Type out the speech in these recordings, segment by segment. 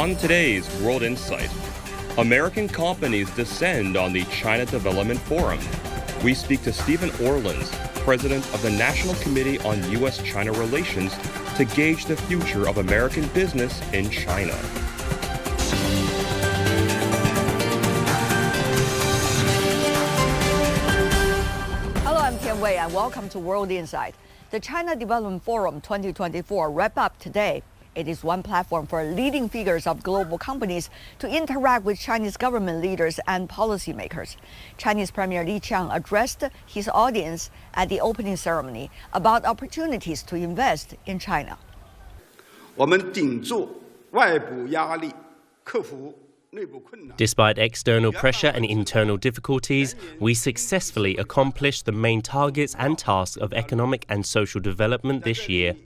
On today's World Insight, American companies descend on the China Development Forum. We speak to Steve Orlins, president of the National Committee on U.S. China Relations, to gauge the future of American business in China. Hello, I'm Tian Wei, and welcome to World Insight. The China Development Forum 2024 wrapped up today. It is one platform for leading figures of global companies to interact with Chinese government leaders and policymakers. Chinese Premier Li Qiang addressed his audience at the opening ceremony about opportunities to invest in China. Despite external pressure and internal difficulties, we successfully accomplished the main targets and tasks of economic and social development this year.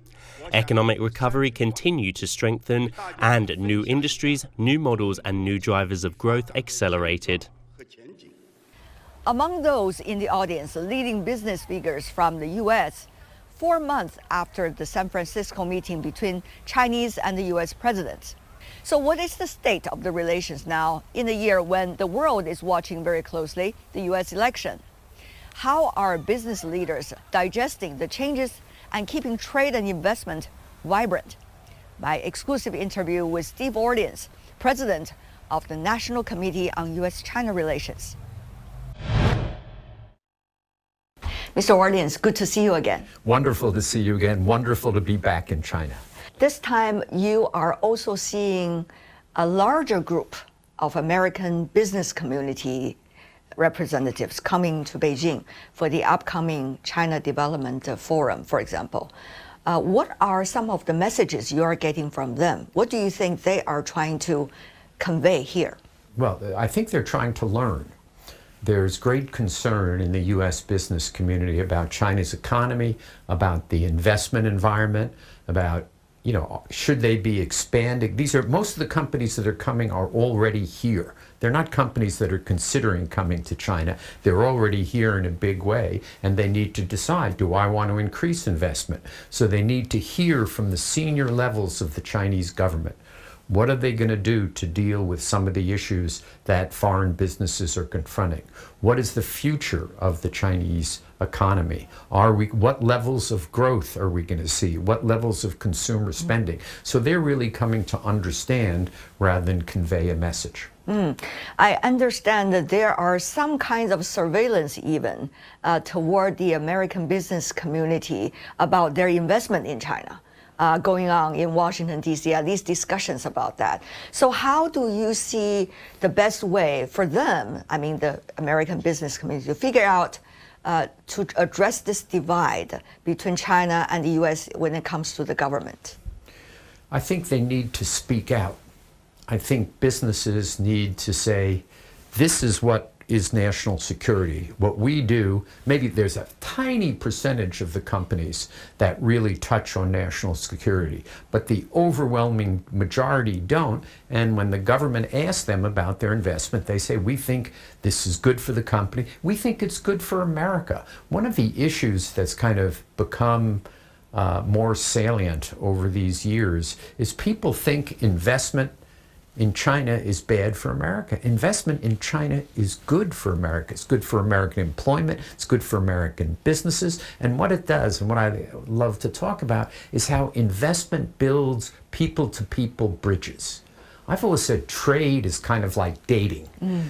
Economic recovery continued to strengthen, and new industries, new models and new drivers of growth accelerated. Among those in the audience, leading business figures from the U.S., 4 months after the San Francisco meeting between Chinese and the U.S. presidents. So what is the state of the relations now in a year when the world is watching very closely the U.S. election? How are business leaders digesting the changes and keeping trade and investment vibrant? My exclusive interview with Steve Orlins, president of the National Committee on U.S. China Relations. Mr. Orlins, good to see you again. Wonderful to see you again. Wonderful to be back in China. This time, you are also seeing a larger group of American business community representatives coming to Beijing for the upcoming China Development Forum, for example. What are some of the messages you are getting from them? What do you think they are trying to convey here? Well, I think they're trying to learn. There's great concern in the U.S. business community about China's economy, about the investment environment, about should they be expanding? Most of the companies that are coming are already here. They're not companies that are considering coming to China. They're already here in a big way, and they need to decide, do I want to increase investment? So they need to hear from the senior levels of the Chinese government. What are they going to do to deal with some of the issues that foreign businesses are confronting? What is the future of the Chinese economy? What levels of growth are we going to see? What levels of consumer spending? So they're really coming to understand rather than convey a message. I understand that there are some kinds of surveillance even toward the American business community about their investment in China. Going on in Washington, D.C., at least discussions about that. So how do you see the best way for them, the American business community, to figure out to address this divide between China and the U.S. when it comes to the government? I think they need to speak out. I think businesses need to say, this is what is national security. What we do, maybe there's a tiny percentage of the companies that really touch on national security, but the overwhelming majority don't. And when the government asks them about their investment, they say, we think this is good for the company. We think it's good for America. One of the issues that's kind of become more salient over these years is people think investment in China is bad for America. Investment in China is good for America. It's good for American employment. It's good for American businesses. And what it does, and what I love to talk about, is how investment builds people-to-people bridges. I've always said trade is kind of like dating.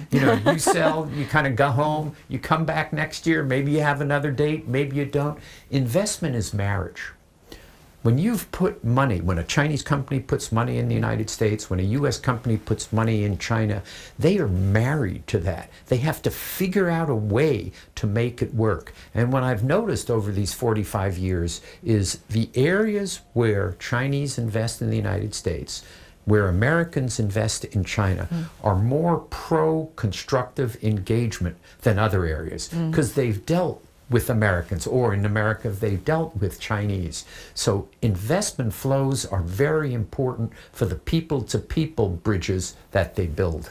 You sell, you kind of go home, you come back next year, maybe you have another date, maybe you don't. Investment is marriage. When you've put money, when a Chinese company puts money in the United States, when a U.S. company puts money in China, they are married to that. They have to figure out a way to make it work. And what I've noticed over these 45 years is the areas where Chinese invest in the United States, where Americans invest in China, are more pro-constructive engagement than other areas, because they've dealt with Americans, or in America they've dealt with Chinese. So investment flows are very important for the people-to-people bridges that they build.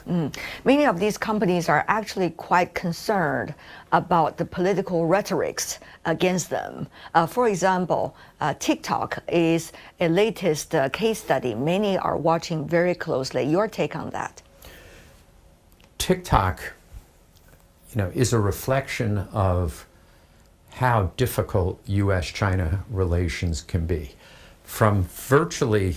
Many of these companies are actually quite concerned about the political rhetorics against them. For example, TikTok is a latest case study. Many are watching very closely. Your take on that? TikTok, is a reflection of how difficult U.S. China relations can be. From virtually,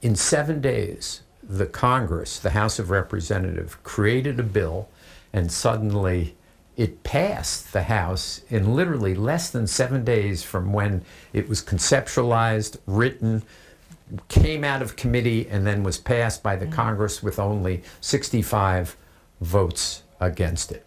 in 7 days, the Congress, the House of Representatives, created a bill, and suddenly it passed the House in literally less than 7 days from when it was conceptualized, written, came out of committee, and then was passed by the Congress with only 65 votes against it.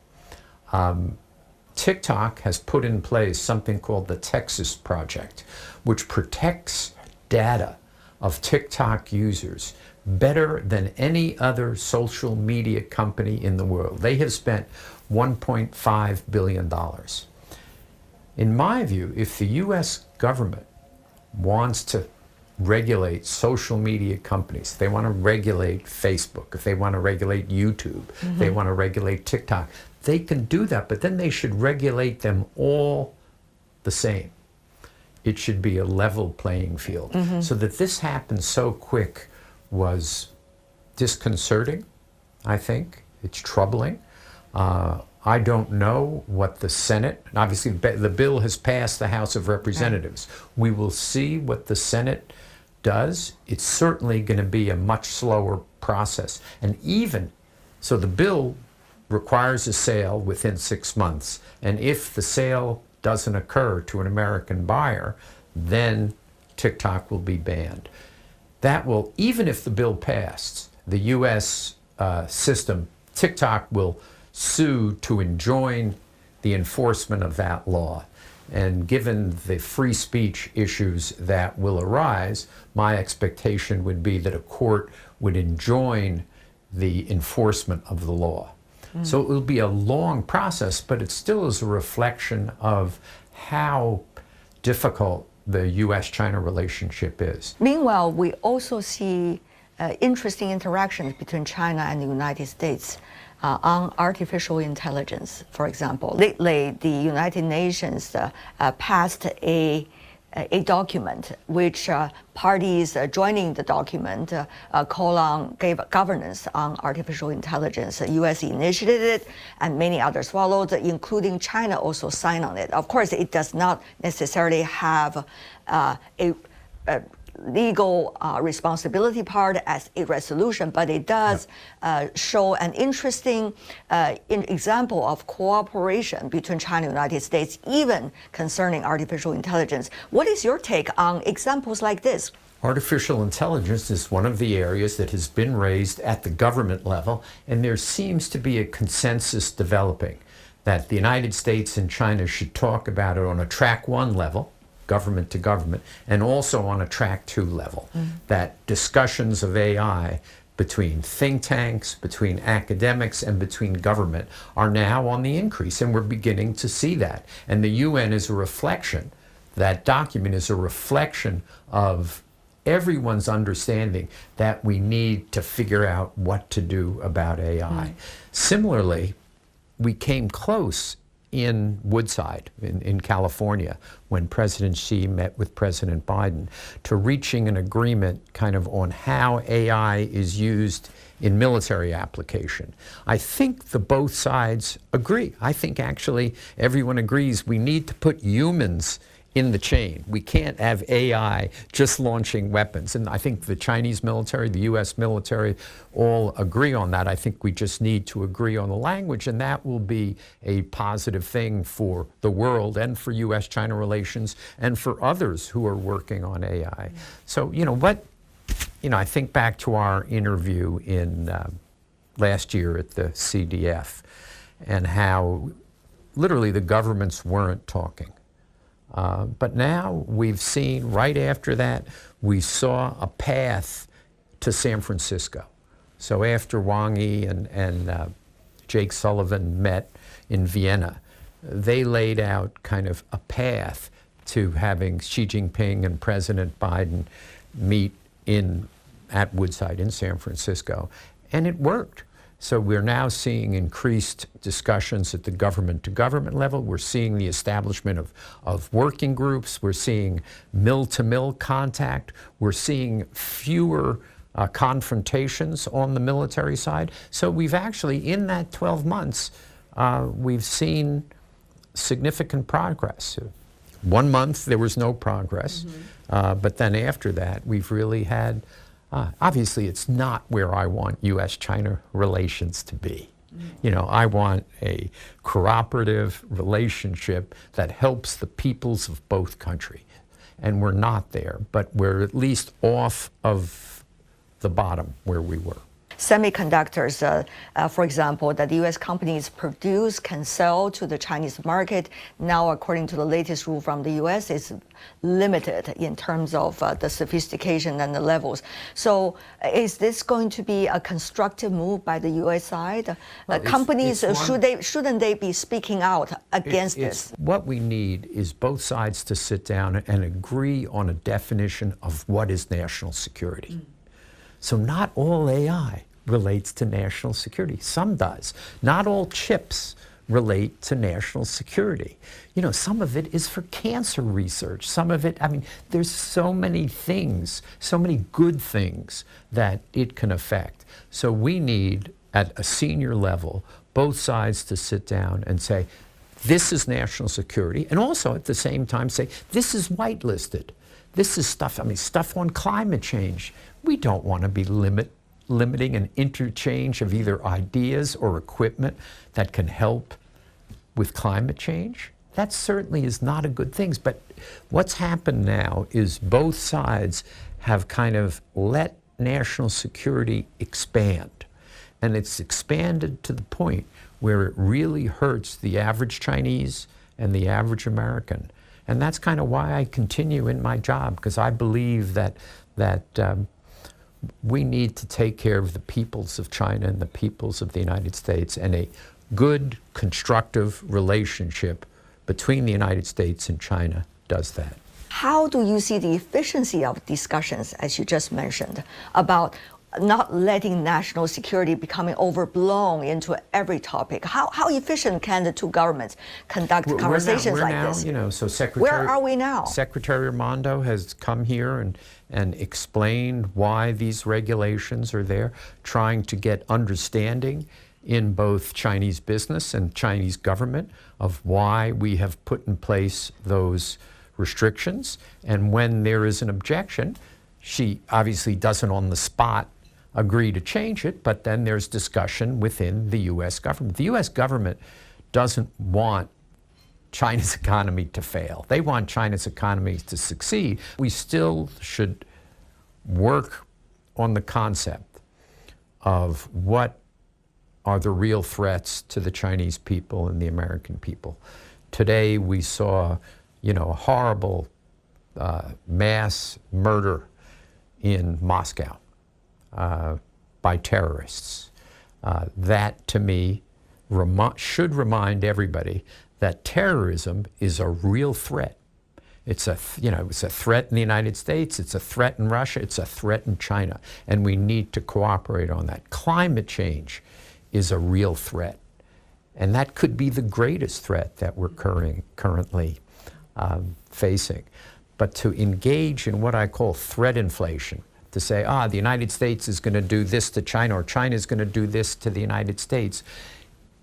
TikTok has put in place something called the Texas Project, which protects data of TikTok users better than any other social media company in the world. They have spent $1.5 billion. In my view, if the U.S. government wants to regulate social media companies, they want to regulate Facebook, if they want to regulate YouTube, if they want to regulate TikTok, they can do that, but then they should regulate them all the same. It should be a level playing field. So that this happened so quick was disconcerting, I think. It's troubling. I don't know what the Senate, obviously the bill has passed the House of Representatives. We will see what the Senate does. It's certainly going to be a much slower process. And even, so the bill requires a sale within 6 months. And if the sale doesn't occur to an American buyer, then TikTok will be banned. That will, even if the bill passed, the U.S. system, TikTok will sue to enjoin the enforcement of that law. And given the free speech issues that will arise, my expectation would be that a court would enjoin the enforcement of the law. So it will be a long process, but it still is a reflection of how difficult the U.S.-China relationship is. Meanwhile, we also see interesting interactions between China and the United States on artificial intelligence, for example. Lately, the United Nations passed a document which parties joining the document call on governance on artificial intelligence. The U.S. initiated it, and many others followed, including China also signed on it. Of course, it does not necessarily have a legal responsibility part as a resolution, but it does show an interesting example of cooperation between China and the United States, even concerning artificial intelligence. What is your take on examples like this? Artificial intelligence is one of the areas that has been raised at the government level, and there seems to be a consensus developing that the United States and China should talk about it on a track 1 level, government to government, and also on a track 2 level, that discussions of AI between think tanks, between academics, and between government are now on the increase, and we're beginning to see that. And the UN is a reflection, that document is a reflection of everyone's understanding that we need to figure out what to do about AI. Similarly, we came close in Woodside, in California, when President Xi met with President Biden, to reaching an agreement kind of on how AI is used in military application. I think both sides agree. I think actually everyone agrees we need to put humans in the chain. We can't have AI just launching weapons. And I think the Chinese military, the U.S. military, all agree on that. I think we just need to agree on the language, and that will be a positive thing for the world and for U.S.-China relations and for others who are working on AI. So, I think back to our interview in last year at the CDF and how literally the governments weren't talking. But now we've seen, right after that, we saw a path to San Francisco. So after Wang Yi and Jake Sullivan met in Vienna, they laid out kind of a path to having Xi Jinping and President Biden meet at Woodside in San Francisco, and it worked. So we're now seeing increased discussions at the government-to-government level. We're seeing the establishment of working groups. We're seeing mill-to-mill contact. We're seeing fewer confrontations on the military side. So we've actually, in that 12 months, we've seen significant progress. 1 month, there was no progress. But then after that, we've really had, obviously, it's not where I want U.S. China relations to be. You know, I want a cooperative relationship that helps the peoples of both countries. And we're not there, but we're at least off of the bottom where we were. Semiconductors, for example, that the U.S. companies produce can sell to the Chinese market. Now, according to the latest rule from the U.S., is limited in terms of the sophistication and the levels. So is this going to be a constructive move by the U.S. side? Well, companies, shouldn't they be speaking out against this? What we need is both sides to sit down and agree on a definition of what is national security. So not all AI relates to national security. Some does. Not all chips relate to national security. You know, some of it is for cancer research. Some of it, I mean, there's so many things, so many good things that it can affect. So we need, at a senior level, both sides to sit down and say, this is national security, and also at the same time say, this is whitelisted. This is stuff, I mean, stuff on climate change. We don't want to be limiting an interchange of either ideas or equipment that can help with climate change. That certainly is not a good thing. But what's happened now is both sides have kind of let national security expand. And it's expanded to the point where it really hurts the average Chinese and the average American. And that's kind of why I continue in my job, because I believe that we need to take care of the peoples of China and the peoples of the United States, and a good, constructive relationship between the United States and China does that. How do you see the efficiency of discussions, as you just mentioned, about not letting national security becoming overblown into every topic? How efficient can the two governments conduct conversations like this? You know, so where are we now? Secretary Raimondo has come here and explained why these regulations are there, trying to get understanding in both Chinese business and Chinese government of why we have put in place those restrictions. And when there is an objection, she obviously doesn't on the spot agree to change it, but then there's discussion within the U.S. government. The U.S. government doesn't want China's economy to fail. They want China's economy to succeed. We still should work on the concept of what are the real threats to the Chinese people and the American people. Today we saw, you know, a horrible mass murder in Moscow by terrorists. That, to me, should remind everybody that terrorism is a real threat. It's a threat in the United States, it's a threat in Russia, it's a threat in China, and we need to cooperate on that. Climate change is a real threat, and that could be the greatest threat that we're currently facing. But to engage in what I call threat inflation, to say, the United States is going to do this to China, or China is going to do this to the United States,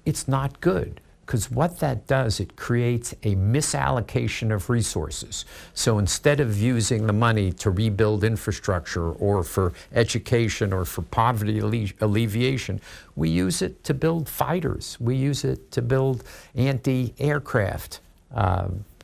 it's not good. Because what that does, it creates a misallocation of resources. So instead of using the money to rebuild infrastructure or for education or for poverty alleviation, we use it to build fighters. We use it to build anti-aircraft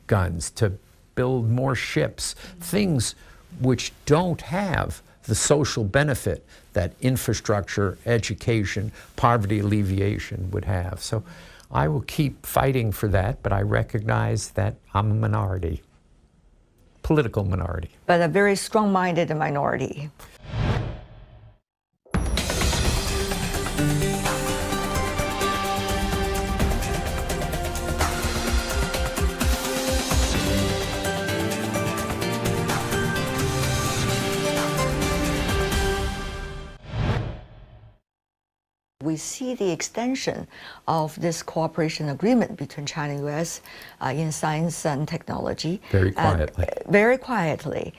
guns, to build more ships, things which don't have the social benefit that infrastructure, education, poverty alleviation would have. So I will keep fighting for that, but I recognize that I'm a minority, political minority. But a very strong-minded minority. We see the extension of this cooperation agreement between China and U.S. In science and technology. Very quietly. Very quietly.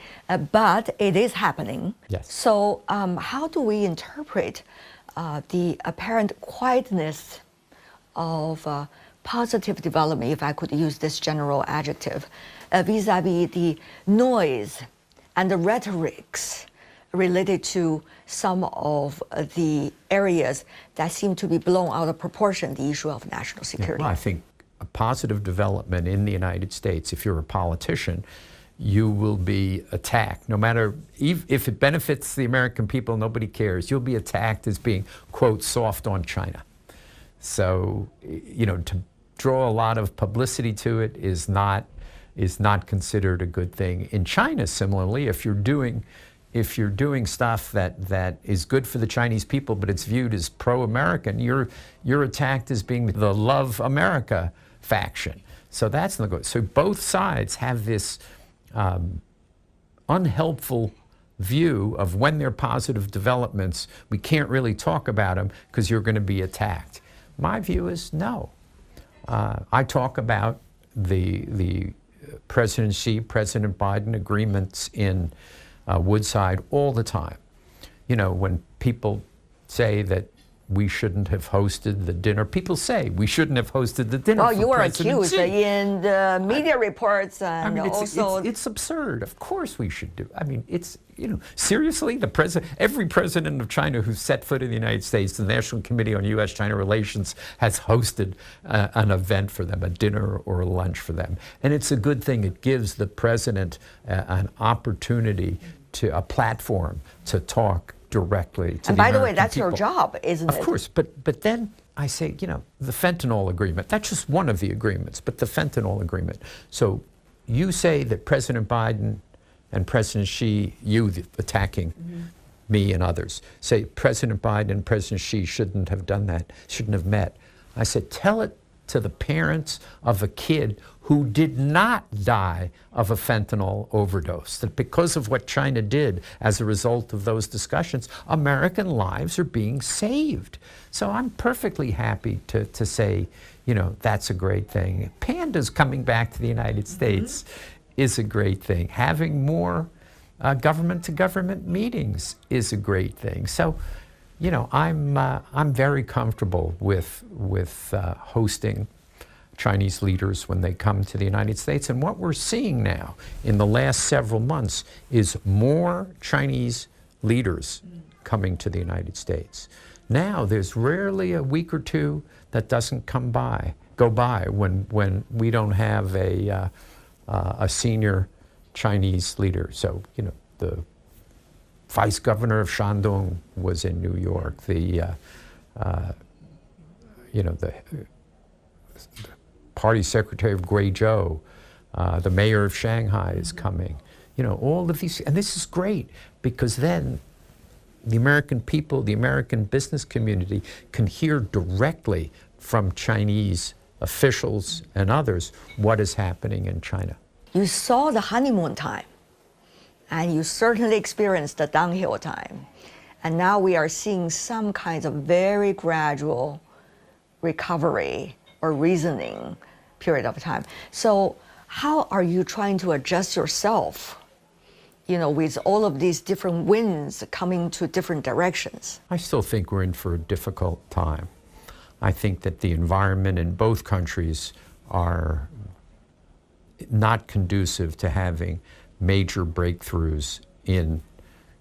But it is happening. Yes. So how do we interpret the apparent quietness of positive development, if I could use this general adjective, vis-a-vis the noise and the rhetorics related to some of the areas that seem to be blown out of proportion, the issue of national security? Well, I think a positive development in the United States, if you're a politician, you will be attacked. No matter if it benefits the American people, nobody cares. You'll be attacked as being, quote, soft on China. So, to draw a lot of publicity to it is not considered a good thing. In China, similarly, if you're doing stuff that is good for the Chinese people, but it's viewed as pro-American, you're attacked as being the Love America faction. So that's not good. So both sides have this unhelpful view of when there are positive developments, we can't really talk about them because you're going to be attacked. My view is no. I talk about the President Xi, President Biden agreements in Woodside all the time. When people say that we shouldn't have hosted the dinner, people say we shouldn't have hosted the dinner. Well, you were President accused Xi. in the media reports, and it's absurd. Of course we should do. I mean, seriously, every president of China who's set foot in the United States, the National Committee on U.S. China Relations has hosted an event for them, a dinner or a lunch for them. And it's a good thing. It gives the president an opportunity, a platform to talk directly to and the by the way, American that's people. your job, isn't it? Of course, but then I say, the fentanyl agreement, that's just one of the agreements, but the fentanyl agreement. So you say that President Biden and President Xi, attacking me and others, say President Biden and President Xi shouldn't have done that, shouldn't have met. I said, tell it to the parents of a kid who did not die of a fentanyl overdose, that because of what China did as a result of those discussions, American lives are being saved. So I'm perfectly happy to say, that's a great thing. Pandas coming back to the United States is a great thing. Having more government-to-government meetings is a great thing. So, I'm very comfortable with hosting Chinese leaders when they come to the United States. And what we're seeing now in the last several months is more Chinese leaders coming to the United States. Now, there's rarely a week or two that doesn't go by when we don't have a senior Chinese leader. So, the Vice Governor of Shandong was in New York. The Party Secretary of Guizhou, the Mayor of Shanghai is coming. All of these, and this is great because then the American people, the American business community can hear directly from Chinese officials and others what is happening in China. You saw the honeymoon time, and you certainly experienced the downhill time. And now we are seeing some kinds of very gradual recovery or reasoning period of time. So how are you trying to adjust yourself, with all of these different winds coming to different directions? I still think we're in for a difficult time. I think that the environment in both countries are not conducive to having major breakthroughs in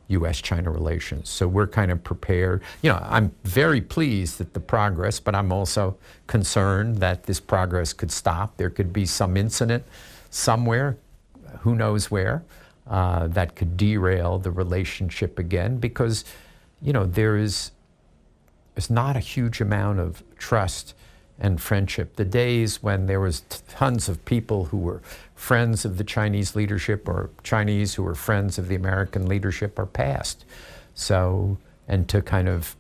U.S. China relations. So we're kind of prepared. I'm very pleased at the progress, but I'm also concerned that this progress could stop. There could be some incident somewhere, who knows where, that could derail the relationship again because, there's not a huge amount of trust and friendship. The days when there was tons of people who were friends of the Chinese leadership or Chinese who were friends of the American leadership are past. So, and to kind of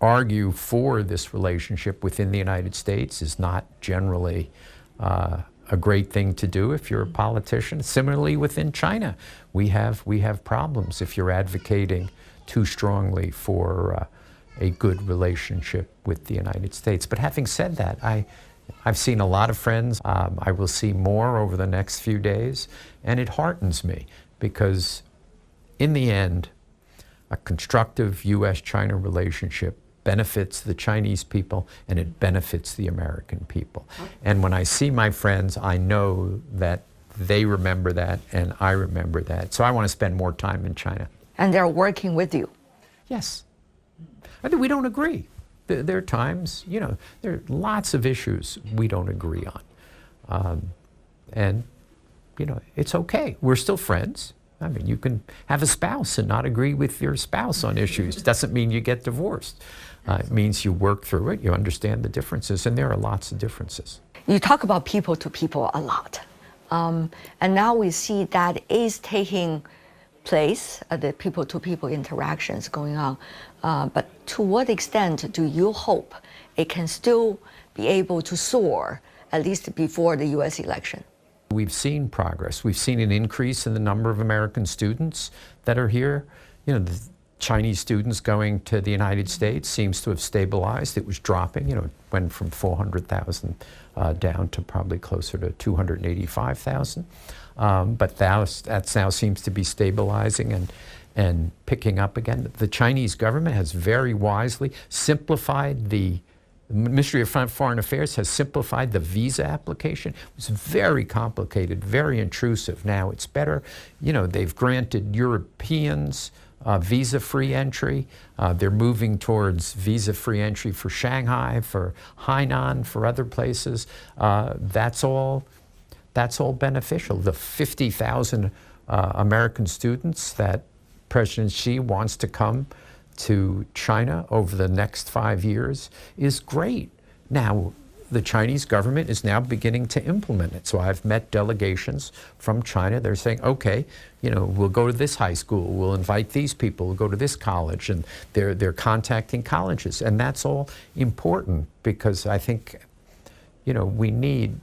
argue for this relationship within the United States is not generally a great thing to do if you're a politician. Similarly, within China, we have problems if you're advocating too strongly for a good relationship with the United States. But having said that, I've seen a lot of friends. I will see more over the next few days, and it heartens me because in the end, a constructive U.S.-China relationship benefits the Chinese people and it benefits the American people. And when I see my friends, I know that they remember that and I remember that. So I want to spend more time in China. And they're working with you? Yes. I think we don't agree. There are times, there are lots of issues we don't agree on. And, it's okay. We're still friends. I mean, you can have a spouse and not agree with your spouse on issues. Doesn't mean you get divorced. It means you work through it, you understand the differences, and there are lots of differences. You talk about people to people a lot. And now we see that is taking place, the people to people interactions going on. But to what extent do you hope it can still be able to soar, at least before the U.S. election? We've seen progress. We've seen an increase in the number of American students that are here. The Chinese students going to the United States seems to have stabilized. It was dropping, it went from 400,000 down to probably closer to 285,000. But that now seems to be stabilizing and picking up again. The Chinese government has very wisely simplified the Ministry of Foreign Affairs has simplified the visa application. It was very complicated, very intrusive. Now it's better. They've granted Europeans visa-free entry. They're moving towards visa-free entry for Shanghai, for Hainan, for other places. That's all beneficial. The 50,000 American students that President Xi wants to come to China over the next 5 years is great. Now, the Chinese government is now beginning to implement it. So I've met delegations from China. They're saying, okay, we'll go to this high school, we'll invite these people, we'll go to this college, and they're contacting colleges. And that's all important because I think, we need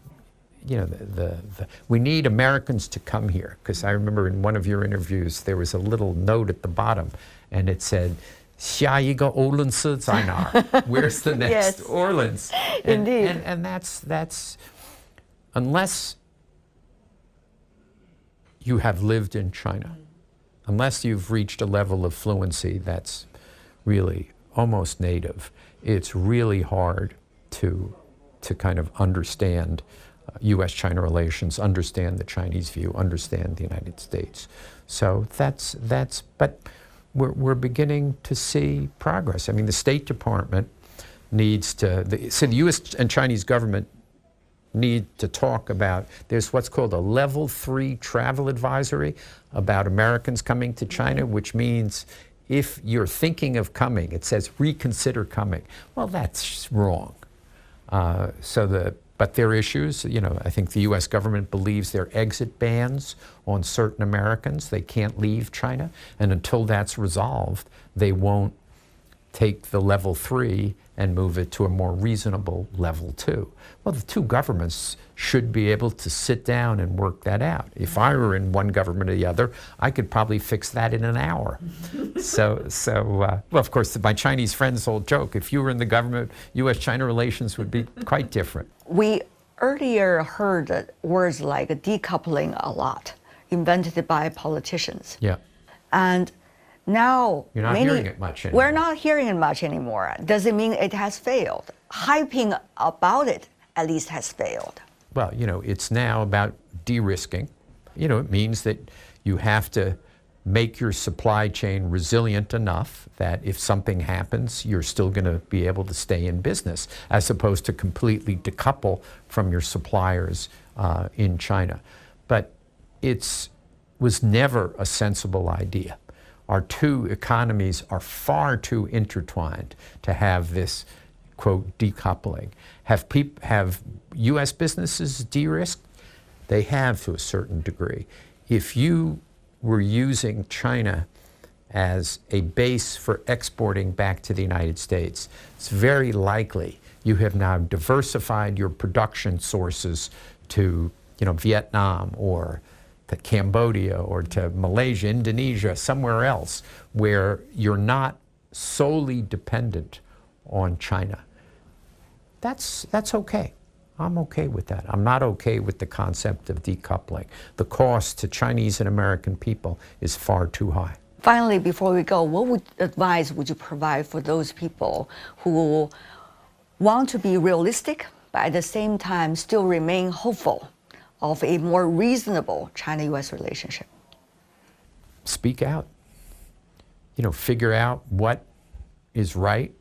we need Americans to come here. Because I remember in one of your interviews, there was a little note at the bottom, and it said, 下一个欧伦斯在哪儿? Where's the next Yes. Orlins? Indeed. And that's unless you have lived in China, unless you've reached a level of fluency that's really almost native, it's really hard to kind of understand U.S.-China relations, understand the Chinese view, understand the United States. So but we're beginning to see progress. I mean, the State Department needs to, so the U.S. and Chinese government need to talk about, there's what's called a level 3 travel advisory about Americans coming to China, which means if you're thinking of coming, it says reconsider coming. Well, that's wrong. But there are issues, I think the U.S. government believes there are exit bans on certain Americans. They can't leave China. And until that's resolved, they won't take the level 3 and move it to a more reasonable level 2. Well, the two governments should be able to sit down and work that out. If I were in one government or the other, I could probably fix that in an hour. Well, of course, my Chinese friends all joke, if you were in the government, U.S.-China relations would be quite different. We earlier heard words like decoupling a lot, invented by politicians. Yeah. And now you're not hearing it much anymore. We're not hearing it much anymore. Does it mean it has failed? Hyping about it at least has failed. Well, it's now about de-risking. It means that you have to make your supply chain resilient enough that if something happens, you're still going to be able to stay in business, as opposed to completely decouple from your suppliers in China. But it was never a sensible idea. Our two economies are far too intertwined to have this, quote, decoupling. Have U.S. businesses de-risked? They have to a certain degree. If you were using China as a base for exporting back to the United States, it's very likely you have now diversified your production sources to, Vietnam or to Cambodia or to Malaysia, Indonesia, somewhere else where you're not solely dependent on China. That's okay. I'm okay with that. I'm not okay with the concept of decoupling. The cost to Chinese and American people is far too high. Finally, before we go, what advice would you provide for those people who want to be realistic, but at the same time still remain hopeful of a more reasonable China-U.S. relationship? Speak out. Figure out what is right.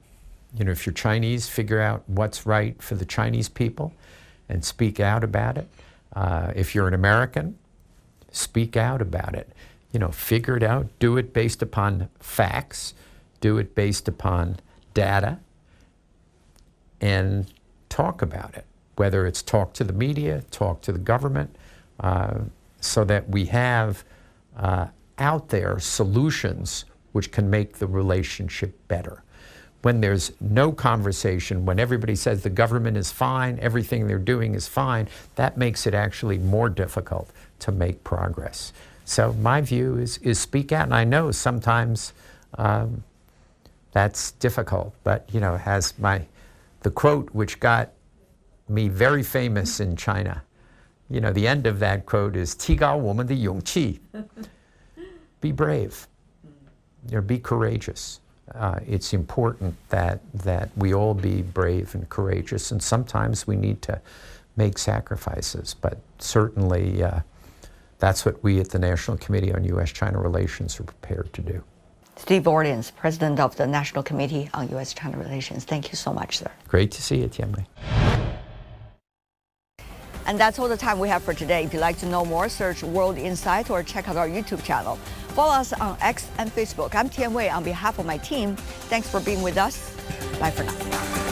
If you're Chinese, figure out what's right for the Chinese people and speak out about it. If you're an American, speak out about it. Figure it out. Do it based upon facts. Do it based upon data. And talk about it. Whether it's talk to the media, talk to the government, so that we have out there solutions which can make the relationship better. When there's no conversation, when everybody says the government is fine, everything they're doing is fine, that makes it actually more difficult to make progress. So my view is speak out. And I know sometimes that's difficult, but has the quote which got me very famous in China, the end of that quote is 提高我们的勇气. Be brave. Be courageous. It's important that we all be brave and courageous, and sometimes we need to make sacrifices, but certainly that's what we at the National Committee on U.S. China Relations are prepared to do. Steve Orlins, President of the National Committee on U.S. China Relations. Thank you so much, sir. Great to see you, Tian Wei. And that's all the time we have for today. If you'd like to know more, search World Insight or check out our YouTube channel. Follow us on X and Facebook. I'm Tian Wei on behalf of my team. Thanks for being with us. Bye for now.